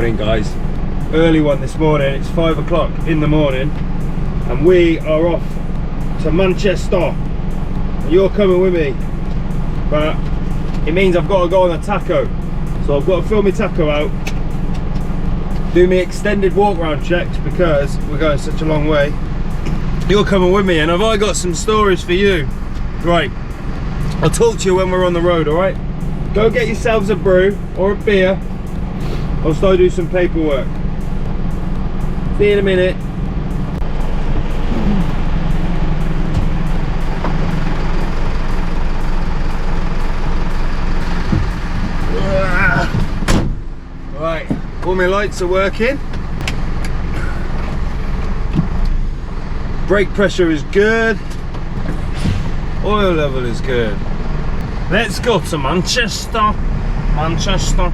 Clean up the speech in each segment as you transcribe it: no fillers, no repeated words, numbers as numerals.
morning, guys. Early one this morning. It's 5 o'clock in the morning and we are off to Manchester. You're coming with me, but it means I've got to go on a tacho. So I've got to fill my tacho out, do me extended walk round checks because we're going such a long way. You're coming with me and I've got some stories for you. Right, I'll talk to you when we're on the road, alright? Go get yourselves a brew or a beer. I'll start doing some paperwork. See you in a minute. Right, all my lights are working. Brake pressure is good. Oil level is good. Let's go to Manchester. Manchester.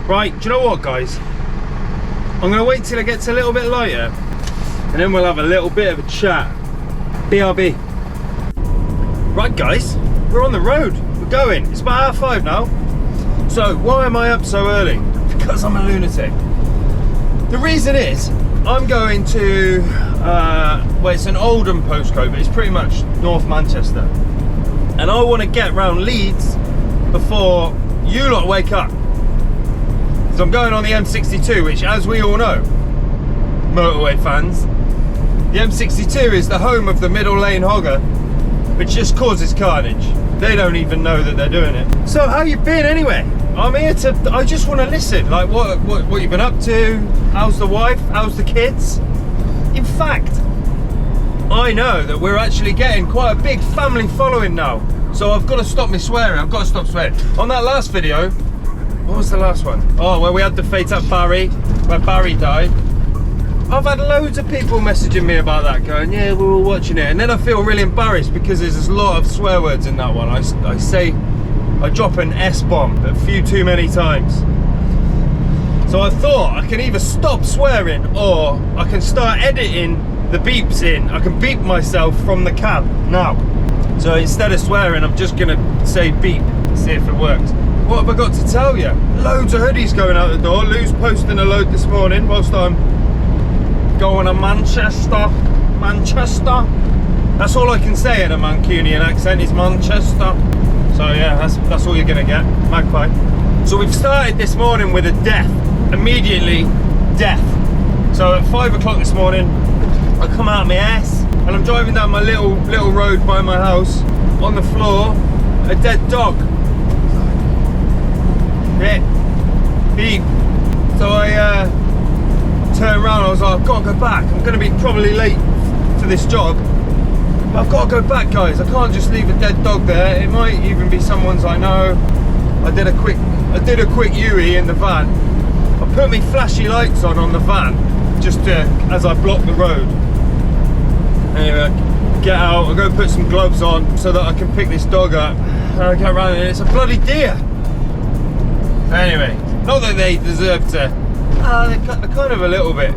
Right, do you know what, guys? I'm going to wait till it gets a little bit lighter and then we'll have a little bit of a chat. BRB. Right, guys, we're on the road. We're going. It's about 5:30 now. So, why am I up so early? Because I'm a lunatic. The reason is, I'm going to, well, it's an Oldham postcode, but it's pretty much North Manchester. And I want to get round Leeds before you lot wake up. So I'm going on the M62, which, as we all know, motorway fans, the M62 is the home of the middle lane hogger, which just causes carnage. They don't even know that they're doing it. So how you been anyway? I'm here to, I just want to listen, like what you've been up to, how's the wife, how's the kids? In fact, I know that we're actually getting quite a big family following now. So I've got to stop me swearing, I've got to stop swearing. On that last video, what was the last one? Oh, where we had the fate at Barry, where Barry died. I've had loads of people messaging me about that, going, yeah, we're all watching it. And then I feel really embarrassed because there's a lot of swear words in that one. I drop an S-bomb a few too many times. So I thought I can either stop swearing or I can start editing the beeps in. I can beep myself from the cab now. So instead of swearing, I'm just gonna say beep, see if it works. What have I got to tell you? Loads of hoodies going out the door. Lou's posting a load this morning whilst I'm going to Manchester. Manchester. That's all I can say in a Mancunian accent is Manchester. So yeah, that's all you're gonna get. Magpie. So we've started this morning with a death. Immediately, death. So at 5 o'clock this morning, I come out of my ass and I'm driving down my little road by my house. On the floor, a dead dog. Yeah. Beep. So I turned around, I was like, I've got to go back. I'm going to be probably late for this job. But I've got to go back, guys. I can't just leave a dead dog there. It might even be someone's I know. I did a quick U-E in the van. I put my flashy lights on the van, just as I block the road. Anyway, get out, I go put some gloves on so that I can pick this dog up. And I get around and it's a bloody deer. Anyway, not that they deserve to. They're kind of a little bit.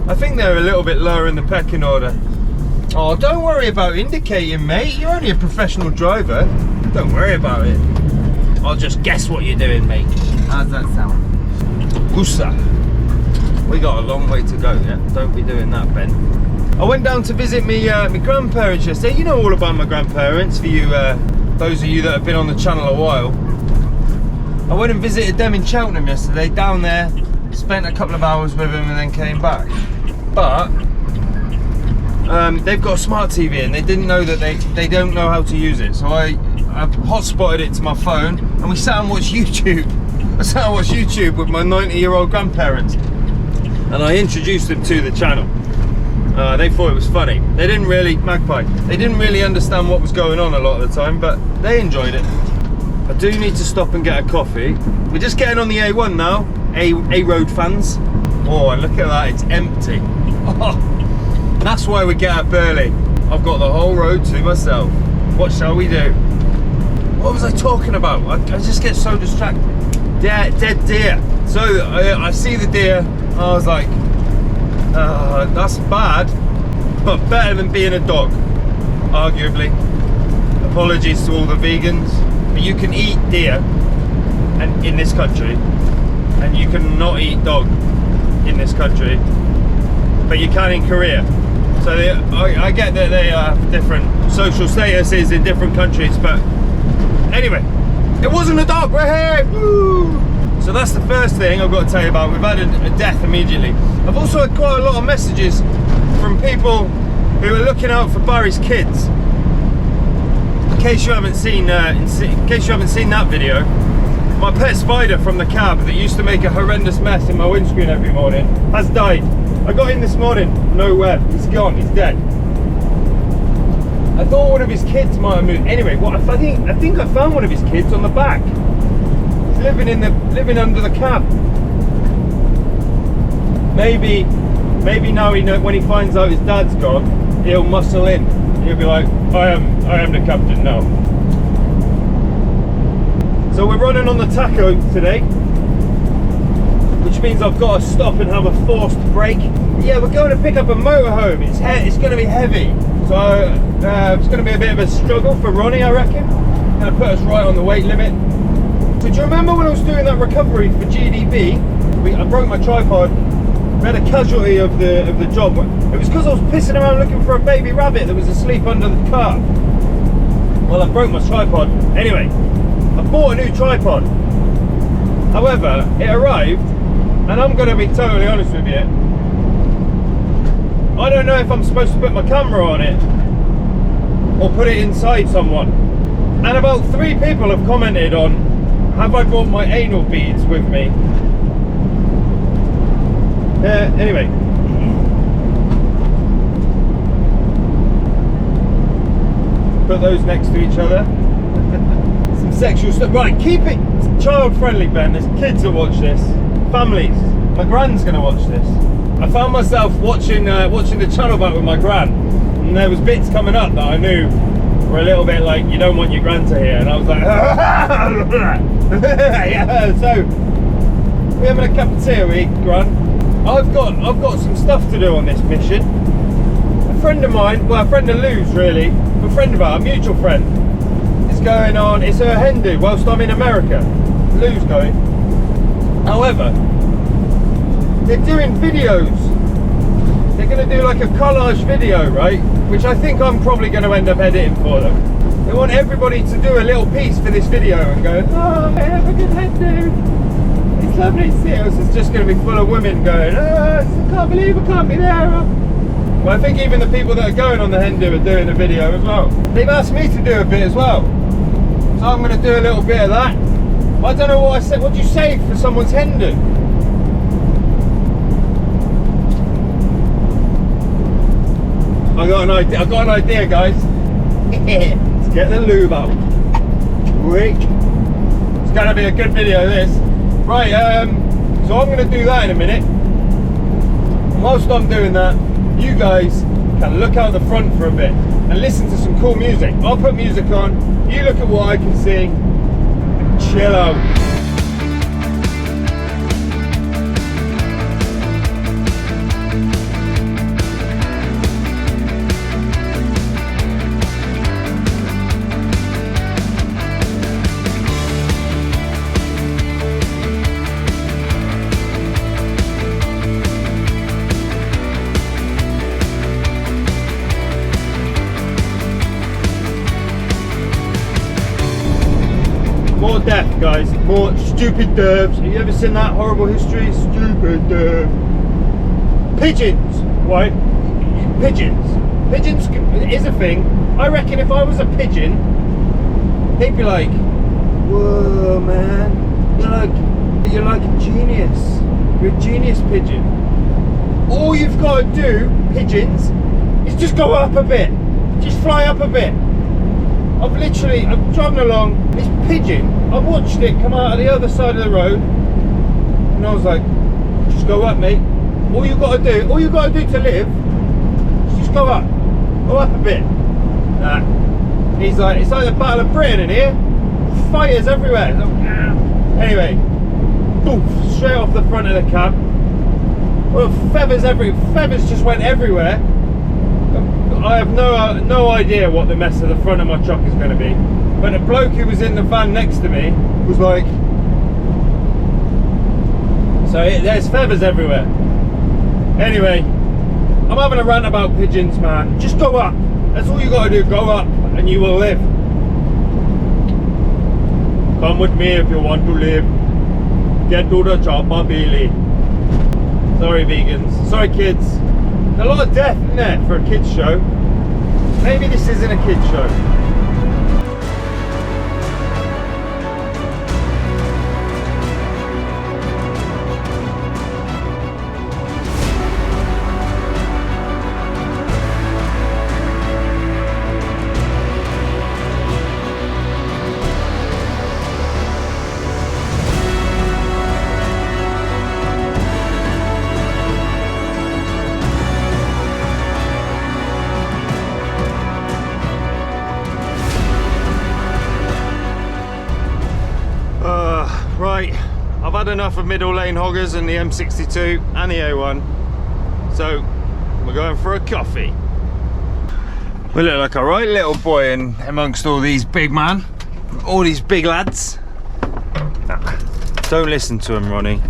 I think they're a little bit lower in the pecking order. Oh, don't worry about indicating, mate. You're only a professional driver. Don't worry about it. I'll just guess what you're doing, mate. How's that sound? Usa. We got a long way to go, yeah? Don't be doing that, Ben. I went down to visit my grandparents yesterday. You know all about my grandparents, for you, those of you that have been on the channel a while. I went and visited them in Cheltenham yesterday, down there, spent a couple of hours with them and then came back. But they've got a smart TV and they didn't know that they don't know how to use it. So I hotspotted it to my phone and we sat and watched YouTube. I sat and watched YouTube with my 90-year-old grandparents and I introduced them to the channel. They thought it was funny. They didn't really, Magpie, they didn't really understand what was going on a lot of the time, but they enjoyed it. I do need to stop and get a coffee. We're just getting on the A1 now, A road fans. Oh, and look at that, it's empty. Oh, that's why we get up early. I've got the whole road to myself. What shall we do? What was I talking about? I just get so distracted. Dead deer. So I see the deer, I was like, that's bad, but better than being a dog, arguably. Apologies to all the vegans, but you can eat deer and in this country and you can not eat dog in this country, but you can in Korea. So I get that they have different social statuses in different countries, but anyway, it wasn't a dog. We're here. Woo! So that's the first thing I've got to tell you about. We've had a death immediately. I've also had quite a lot of messages from people who are looking out for Barry's kids. In case you haven't seen, that video, my pet spider from the cab that used to make a horrendous mess in my windscreen every morning has died. I got in this morning, no web. He's gone. He's dead. I thought one of his kids might have moved. Anyway, I think I found one of his kids on the back. He's living under the cab. Maybe now when he finds out his dad's gone, he'll muscle in. He'll be like, I am the captain now. So we're running on the Tacho today, which means I've got to stop and have a forced break. Yeah, we're going to pick up a motorhome. It's going to be heavy, so it's going to be a bit of a struggle for Ronnie, I reckon. Going to put us right on the weight limit. So do you remember when I was doing that recovery for GDB? I broke my tripod. We had a casualty of the job. It was because I was pissing around looking for a baby rabbit that was asleep under the car. Well, I broke my tripod. Anyway, I bought a new tripod. However, it arrived, and I'm going to be totally honest with you, I don't know if I'm supposed to put my camera on it or put it inside someone. And about 3 people have commented on, have I brought my anal beads with me? Anyway. Put those next to each other. Some sexual stuff. Right, keep it child friendly, Ben. There's kids that watch this. Families. My gran's gonna watch this. I found myself watching the channel back with my gran, and there was bits coming up that I knew were a little bit like, you don't want your gran to hear, and I was like, yeah. So we're having a cup of tea, are we, gran? I've got some stuff to do on this mission. A friend of mine, well, a friend of Lou's really, a friend of ours, a mutual friend, is going on. It's her hen do whilst I'm in America. Lou's going. However, they're doing videos. They're going to do like a collage video, right? Which I think I'm probably going to end up editing for them. They want everybody to do a little piece for this video and go, oh, I have a good hen do. It's lovely to see us. It's just going to be full of women going, oh, I can't believe I can't be there. Well, I think even the people that are going on the hen do are doing a video as well. They've asked me to do a bit as well. So I'm going to do a little bit of that. I don't know what I said. What do you say for someone's hen do? I got an idea, guys. Let's get the lube out. Quick. It's gonna be a good video, this. Right, so I'm gonna do that in a minute. And whilst I'm doing that, you guys can look out the front for a bit and listen to some cool music. I'll put music on, you look at what I can see, and chill out. More death, guys. More stupid dervs. Have you ever seen that horrible history? Stupid derv. Pigeons. Why? Pigeons. Pigeons is a thing. I reckon if I was a pigeon, they'd be like, whoa, man. You're like a genius. You're a genius pigeon. All you've got to do, pigeons, is just go up a bit. Just fly up a bit. I'm driving along, this pigeon, I watched it come out of the other side of the road, and I was like, just go up, mate. All you got to do to live, is just go up a bit. He's like, it's like the Battle of Britain in here, fighters everywhere. Anyway, poof, straight off the front of the cab. Well, feathers just went everywhere. I have no idea what the mess of the front of my truck is going to be, but the bloke who was in the van next to me was like, So there's feathers everywhere. Anyway, I'm having a rant about pigeons, man. Just go up. That's all you gotta do, go up and you will live. Come with me if you want to live. Get to the chopper, Billy. Sorry vegans, sorry kids. There's a lot of death in there for a kids show. Maybe this isn't a kids show. Right, I've had enough of middle lane hoggers and the M62 and the A1, so we're going for a coffee. We look like a right little boy in amongst all these big man, all these big lads. Nah, don't listen to him, Ronnie.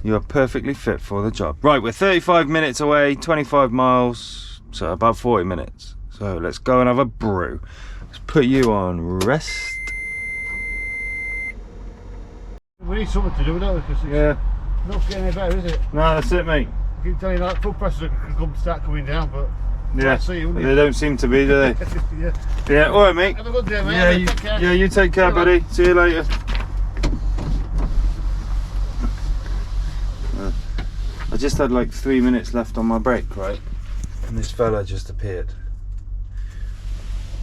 You are perfectly fit for the job. Right, we're 35 minutes away, 25 miles, so about 40 minutes. So let's go and have a brew. Let's put you on rest. We need something to do, don't we? Because it's not getting any better, is it? No, that's it, mate. I keep telling you that foot pressures can start coming down, but yeah, see you, they don't seem to be, do they? Yeah, all right, mate. Have a good day, mate. Yeah, you take care, buddy. See you later. I just had like 3 minutes left on my break, right? And this fella just appeared.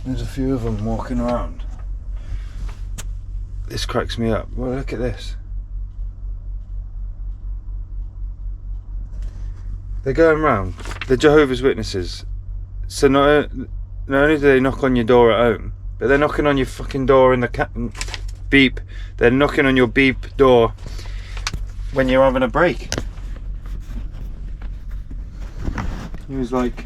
There's a few of them walking around. This cracks me up. Well, look at this. They're going round. The Jehovah's Witnesses. So not only do they knock on your door at home, but they're knocking on your fucking door in the beep. They're knocking on your beep door when you're having a break. He was like,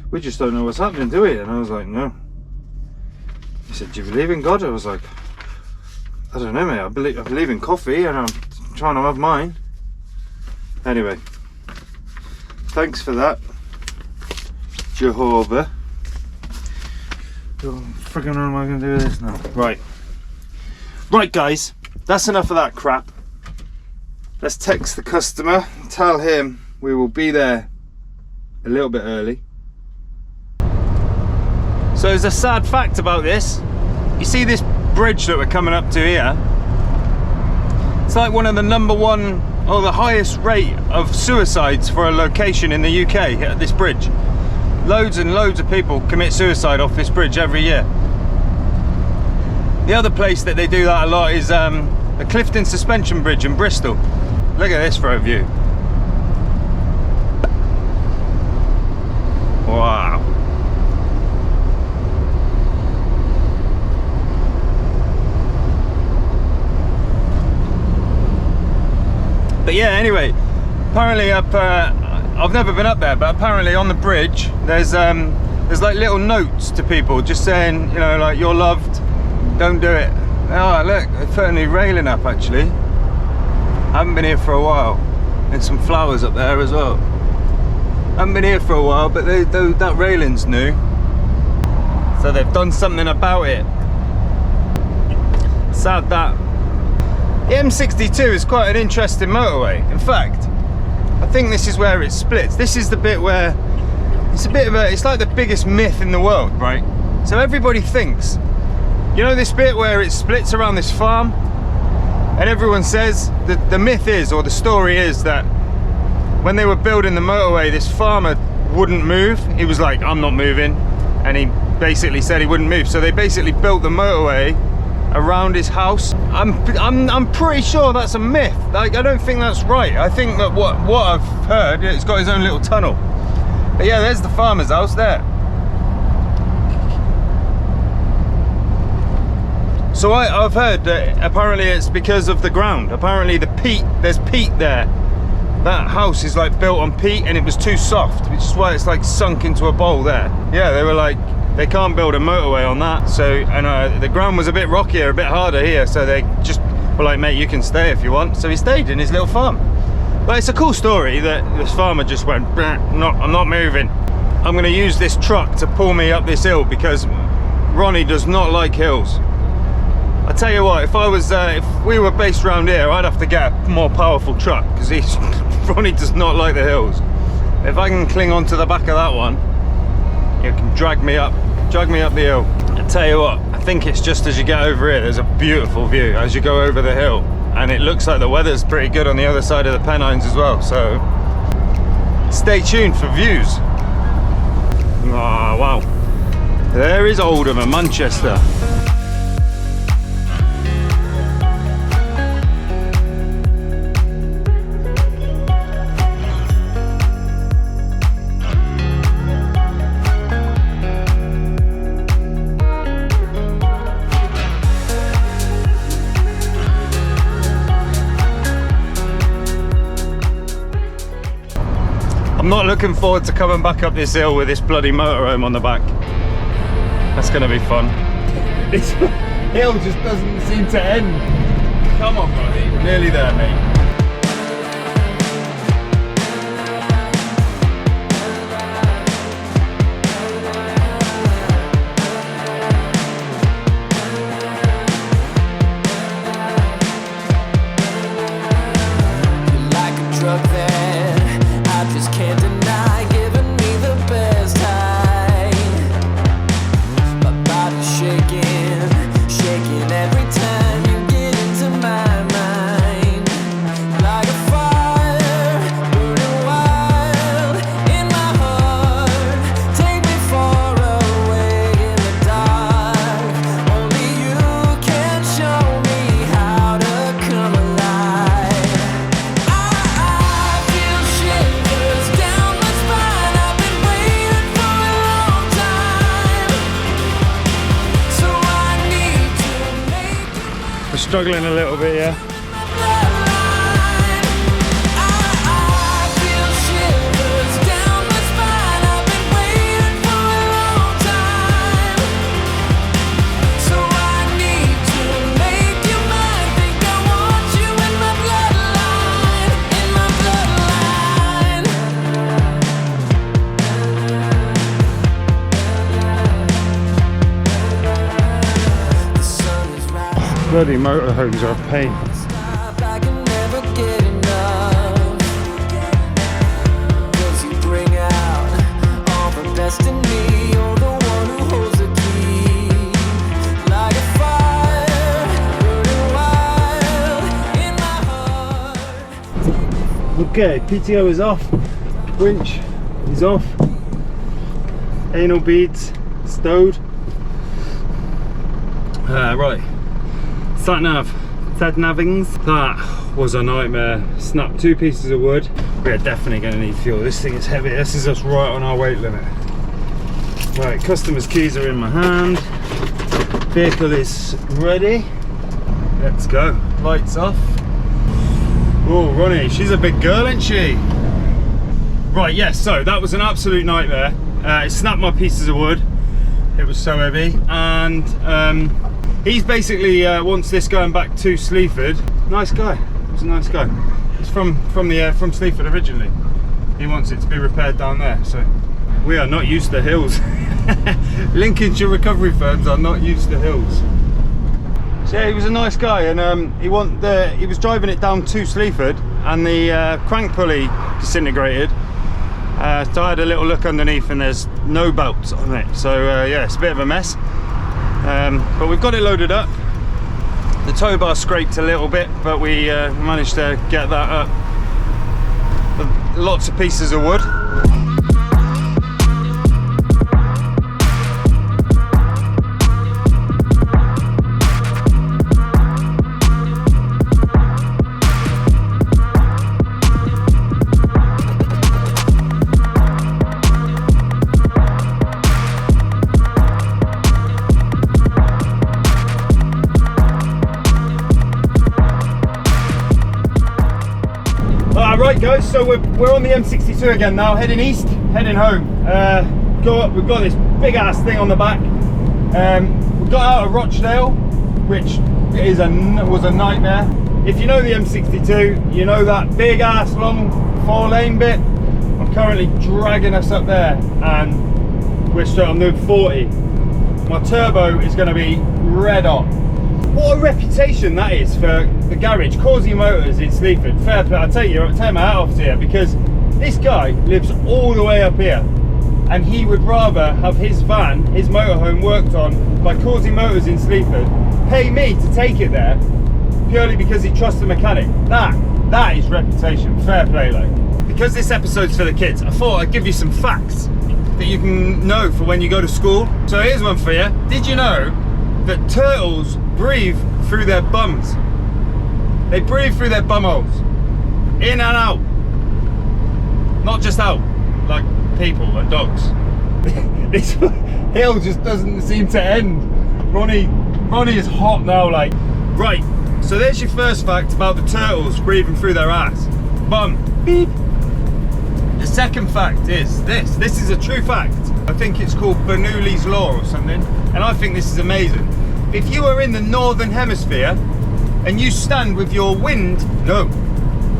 "We just don't know what's happening, do we?" And I was like, "No." He said, "Do you believe in God?" I was like, "I don't know, mate. I believe in coffee and I'm trying to have mine." Anyway, thanks for that, Jehovah. Oh, friggin' what am I going to do with this now? Right guys, that's enough of that crap. Let's text the customer, tell him we will be there a little bit early. So there's a sad fact about this. You see this bridge that we're coming up to here? It's like one of the #1 or the highest rate of suicides for a location in the UK at this bridge. Loads and loads of people commit suicide off this bridge every year. The other place that they do that a lot is the Clifton Suspension Bridge in Bristol. Look at this for a view. Wow. But yeah, anyway, apparently I've never been up there, but apparently on the bridge there's like little notes to people just saying, you know, like, "You're loved, don't do it." Oh look, they're putting a new railing up actually. I haven't been here for a while. And some flowers up there as well. I haven't been here for a while, but that railing's new. So they've done something about it. Sad that. The M62 is quite an interesting motorway. In fact, I think this is where it splits. This is the bit where it's like the biggest myth in the world, right? So everybody thinks, you know, this bit where it splits around this farm, and everyone says that the myth is, or the story is, that when they were building the motorway, this farmer wouldn't move. He was like, "I'm not moving," and he basically said he wouldn't move. So they basically built the motorway around his house. I'm pretty sure that's a myth. Like, I don't think that's right. I think that what I've heard, it's got his own little tunnel. But yeah, there's the farmer's house there. So I've heard that apparently it's because of the ground. Apparently there's peat there. That house is like built on peat and it was too soft, which is why it's like sunk into a bowl there. Yeah, they were like, they can't build a motorway on that. So, and the ground was a bit rockier, a bit harder here, so they just were like, mate, you can stay if you want. So he stayed in his little farm. But it's a cool story that this farmer just went, I'm not moving. I'm going to use this truck to pull me up this hill because Ronnie does not like hills. I tell you what, if we were based around here, I'd have to get a more powerful truck because Ronnie does not like the hills. If I can cling onto the back of that one, it can drag me up the hill. I tell you what, I think it's just as you get over here, there's a beautiful view as you go over the hill, and it looks like the weather's pretty good on the other side of the Pennines as well. So stay tuned for views. Oh wow, there is Oldham and Manchester. I'm not looking forward to coming back up this hill with this bloody motorhome on the back. That's gonna be fun. This hill just doesn't seem to end. Come on, buddy. We're nearly there, mate. Struggling a little bit, yeah. Bloody motorhomes are a pain. Okay, PTO is off, winch is off, anal beads stowed. Right. Sat navings, that was a nightmare. Snapped 2 pieces of wood. We are definitely going to need fuel. This thing is heavy. This is us right on our weight limit. Right, customer's keys are in my hand. Vehicle is ready. Let's go. Lights off. Oh, Ronnie, she's a big girl, isn't she? Right, yes, so that was an absolute nightmare. It snapped my pieces of wood. It was so heavy. And he's basically wants this going back to Sleaford. Nice guy. He's a nice guy. He's from Sleaford originally. He wants it to be repaired down there. So we are not used to hills. Lincolnshire recovery firms are not used to hills. So yeah, he was a nice guy, and he was driving it down to Sleaford, and the crank pulley disintegrated. So I had a little look underneath, and there's no belts on it. So yeah, it's a bit of a mess. But we've got it loaded up. The tow bar scraped a little bit, but we managed to get that up. Lots of pieces of wood. Right guys, so we're on the M62 again now, heading east, heading home. We've got this big ass thing on the back. We got out of Rochdale, which was a nightmare. If you know the M62, you know that big ass long 4-lane bit. I'm currently dragging us up there, and I'm doing 40. My turbo is going to be red hot. What a reputation that is for the garage, Causey Motors in Sleaford. Fair play, I take my hat off to you, because this guy lives all the way up here, and he would rather have his van, his motorhome, worked on by Causey Motors in Sleaford, pay me to take it there, purely because he trusts the mechanic. That is reputation. Fair play, like. Because this episode's for the kids, I thought I'd give you some facts that you can know for when you go to school. So here's one for you. Did you know that turtles breathe through their bums? They breathe through their bum holes, in and out, not just out like people and dogs. This hill just doesn't seem to end. Ronnie is hot now, like. Right, so there's your first fact about the turtles breathing through their ass. Bum, beep. The second fact is this is a true fact. I think it's called Bernoulli's Law or something, and I think this is amazing. If you are in the northern hemisphere and you stand with your wind,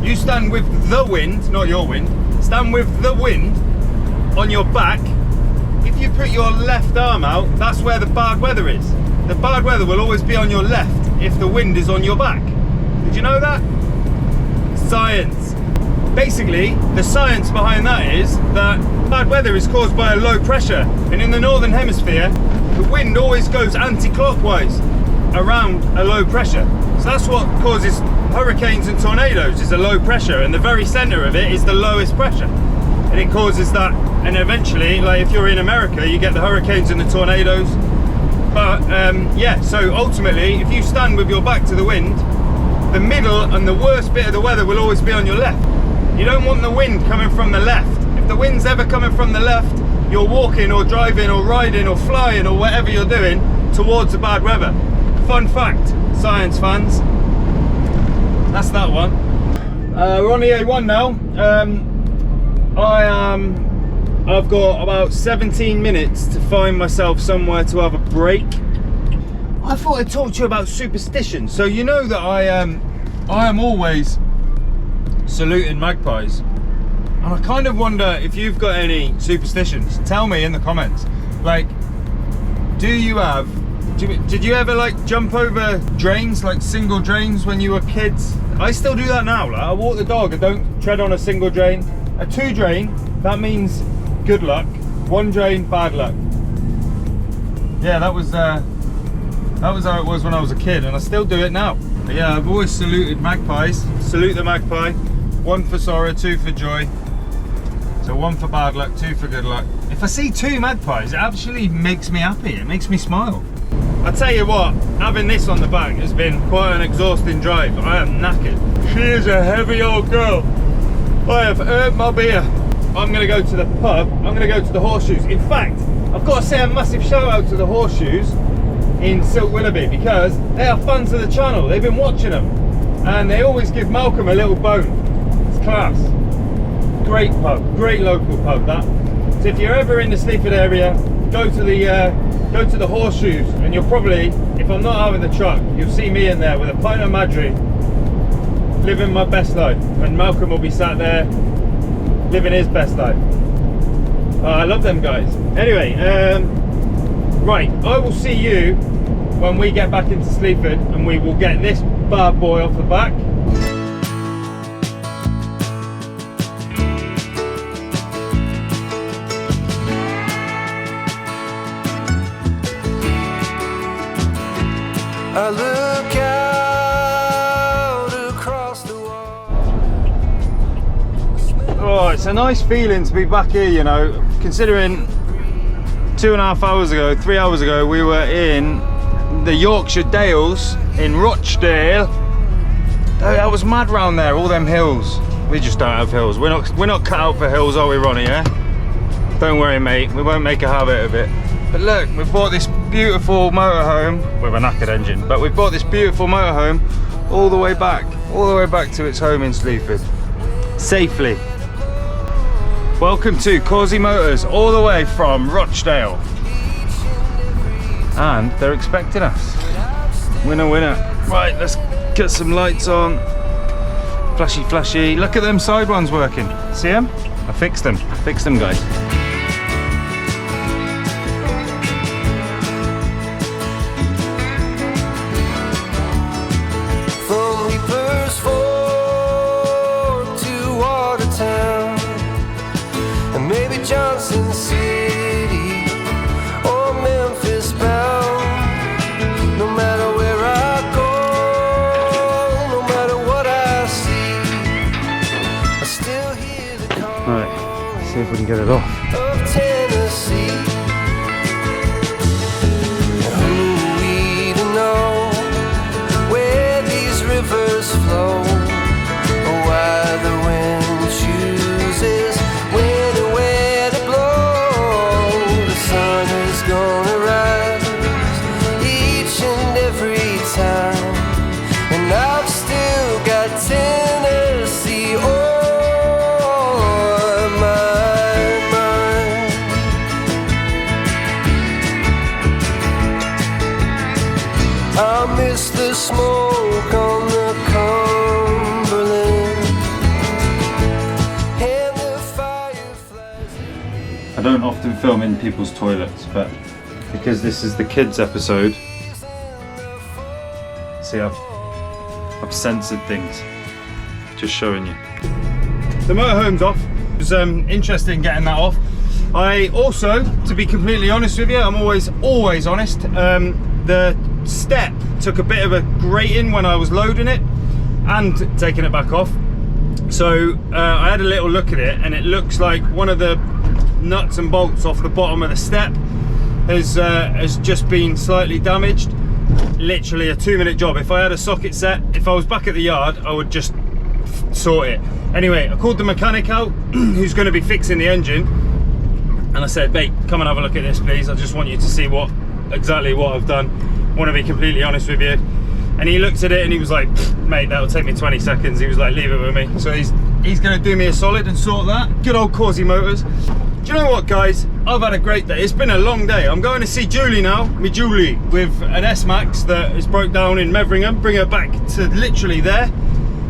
you stand with the wind, not your wind, stand with the wind on your back, if you put your left arm out, that's where the bad weather is. The bad weather will always be on your left if the wind is on your back. Did you know that? Science. Basically, the science behind that is that bad weather is caused by a low pressure, and in the northern hemisphere, the wind always goes anti-clockwise around a low pressure. So that's what causes hurricanes and tornadoes, is a low pressure, and the very center of it is the lowest pressure. And it causes that, and eventually, like if you're in America, you get the hurricanes and the tornadoes. But yeah, so ultimately, if you stand with your back to the wind, the middle and the worst bit of the weather will always be on your left. You don't want the wind coming from the left. If the wind's ever coming from the left, you're walking or driving or riding or flying or whatever you're doing towards the bad weather. Fun fact, science fans. That's that one. We're on the A1 now. I've got about 17 minutes to find myself somewhere to have a break. I thought I'd talk to you about superstitions. So you know that I am always saluting magpies, and I kind of wonder if you've got any superstitions. Tell me in the comments. Like, did you ever like jump over drains, like single drains, when you were kids? I still do that now. Like, I walk the dog, I don't tread on a single drain. A 2 drain, that means good luck. 1 drain, bad luck. Yeah, that was how it was when I was a kid, and I still do it now. But yeah, I've always saluted magpies. Salute the magpie. 1 for sorrow, 2 for joy. So 1 for bad luck, 2 for good luck. If I see 2 magpies, it actually makes me happy. It makes me smile. I tell you what, having this on the back has been quite an exhausting drive. I am knackered. She is a heavy old girl. I have earned my beer. I'm going to go to the pub. I'm going to go to the Horseshoes. In fact, I've got to say a massive shout out to the Horseshoes in Silk Willoughby, because they are fans of the channel. They've been watching them, and they always give Malcolm a little bone. It's class. Great pub, great local pub that. So if you're ever in the Sleaford area, go to the Horseshoes, and you'll probably, if I'm not having the truck, you'll see me in there with a pint of Madry, living my best life, and Malcolm will be sat there living his best life. I love them guys. Anyway, right, I will see you when we get back into Sleaford, and we will get this bad boy off the back. I look out across the wall. Oh, it's a nice feeling to be back here, you know, considering 2.5 hours ago, 3 hours ago, we were in the Yorkshire Dales in Rochdale. Oh, that was mad round there, all them hills. We just don't have hills. We're not cut out for hills, are we, Ronnie, yeah? Don't worry, mate, we won't make a habit of it. But look, we've bought this beautiful motorhome with a knackered engine, but we've bought this beautiful motorhome all the way back to its home in Sleaford, safely. Welcome to Causey Motors, all the way from Rochdale. And they're expecting us. Winner, winner. Right, let's get some lights on. Flashy, flashy. Look at them side ones working. See them? I fixed them. Fixed them, guys. From Reapers Ford to Watertown, and maybe Johnson City or Memphis bound. No matter where I go, no matter what I see, I still hear the call. Right, see if we can get it off. Of Tennessee. Who even know where these rivers flow, or why the wind chooses when and where to blow? The sun is gonna rise each and every time, and I've still got Tennessee on my mind. I miss the smoke on the Cumberland and the fireflies. I don't often film in people's toilets, but because this is the kids episode, see, I've censored things. Just showing you. The motorhome's off. It was interesting getting that off. I also, to be completely honest with you, I'm always honest. The step took a bit of a grating when I was loading it and taking it back off. So I had a little look at it, and it looks like one of the nuts and bolts off the bottom of the step has just been slightly damaged. Literally a 2-minute job. If I had a socket set, if I was back at the yard, I would just sort it. Anyway, I called the mechanic out who's going to be fixing the engine, and I said, mate, come and have a look at this please. I just want you to see exactly what I've done. I want to be completely honest with you. And he looked at it and he was like, mate, that'll take me 20 seconds. He was like, leave it with me. So he's going to do me a solid and sort that. Good old Causey Motors. Do you know what, guys? I've had a great day. It's been a long day. I'm going to see Julie now, me Julie, with an S-Max that is broke down in Meveringham. Bring her back to literally there.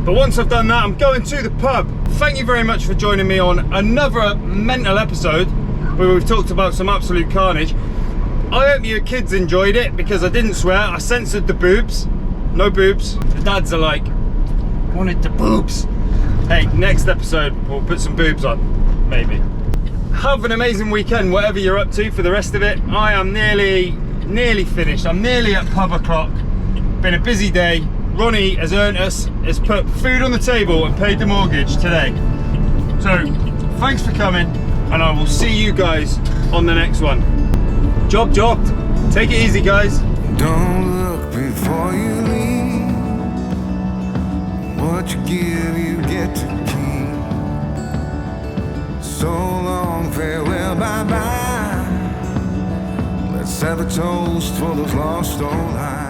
But once I've done that, I'm going to the pub. Thank you very much for joining me on another mental episode where we've talked about some absolute carnage. I hope you kids enjoyed it, because I didn't swear. I censored the boobs. No boobs. The dads are like, wanted the boobs. Hey, next episode we'll put some boobs on, maybe. Have an amazing weekend, whatever you're up to for the rest of it. I am nearly finished. I'm nearly at pub o'clock. Been a busy day. Ronnie has put food on the table and paid the mortgage today. So thanks for coming, and I will see you guys on the next one. Job jobbed. Take it easy, guys. Don't look before you leave. What you give, you get to keep. So long, farewell, bye-bye. Let's have a toast for those lost old eyes.